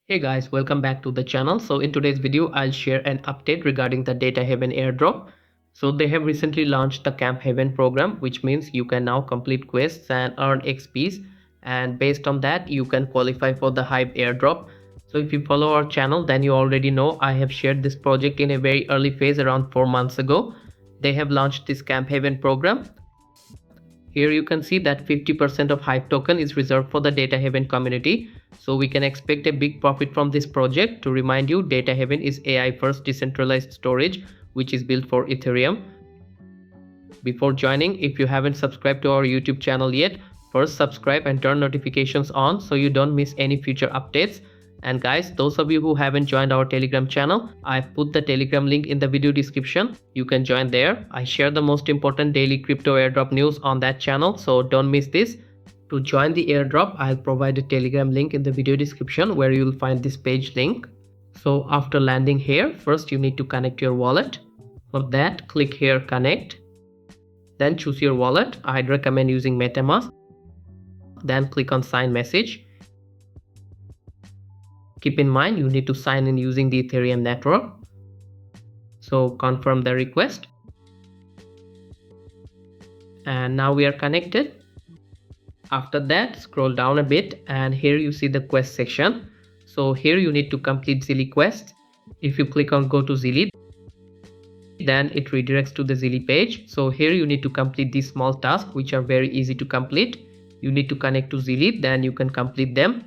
Hey guys, welcome back to the channel. So in today's video, I'll share an update regarding the DataHaven Airdrop. So they have recently launched the Camp Haven program, which means you can now complete quests and earn XPs. And based on that, you can qualify for the Hive Airdrop. So if you follow our channel, then you already know I have shared this project in a very early phase around 4 months ago. They have launched this Camp Haven program. Here you can see that 50% of Hive token is reserved for the DataHaven community. So we can expect a big profit from this project. To remind you, DataHaven is AI first decentralized storage which is built for Ethereum. Before joining, if you haven't subscribed to our YouTube channel yet, first subscribe and turn notifications on so you don't miss any future updates. And guys, those of you who haven't joined our Telegram channel, I've put the Telegram link in the video description. You can join there. I share the most important daily crypto airdrop news on that channel, so don't miss this. To join the airdrop, I'll provide a Telegram link in the video description where you'll find this page link. So after landing here, first you need to connect your wallet. For that, click here connect. Then choose your wallet. I'd recommend using MetaMask. Then click on sign message. Keep in mind you need to sign in using the Ethereum network. So confirm the request. And now we are connected. After that, scroll down a bit and here you see the quest section. So here you need to complete Zealy quest. If you click on go to Zealy, then it redirects to the Zealy page. So here you need to complete these small tasks which are very easy to complete. You need to connect to Zealy, then you can complete them.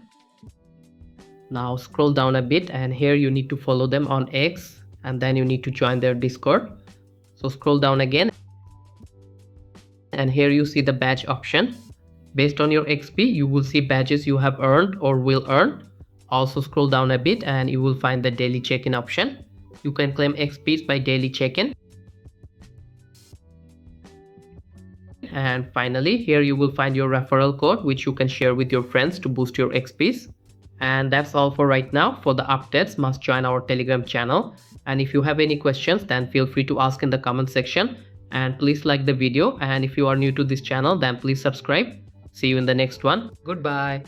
Now scroll down a bit and here you need to follow them on X and then you need to join their Discord. So scroll down again and here you see the badge option. Based on your XP, you will see badges you have earned or will earn. Also scroll down a bit and you will find the daily check-in option. You can claim XPs by daily check-in. And finally, here you will find your referral code which you can share with your friends to boost your XPs. And that's all for right now. For the updates, must join our Telegram channel. And if you have any questions, then feel free to ask in the comment section. And please like the video. And if you are new to this channel, then please subscribe. See you in the next one. Goodbye.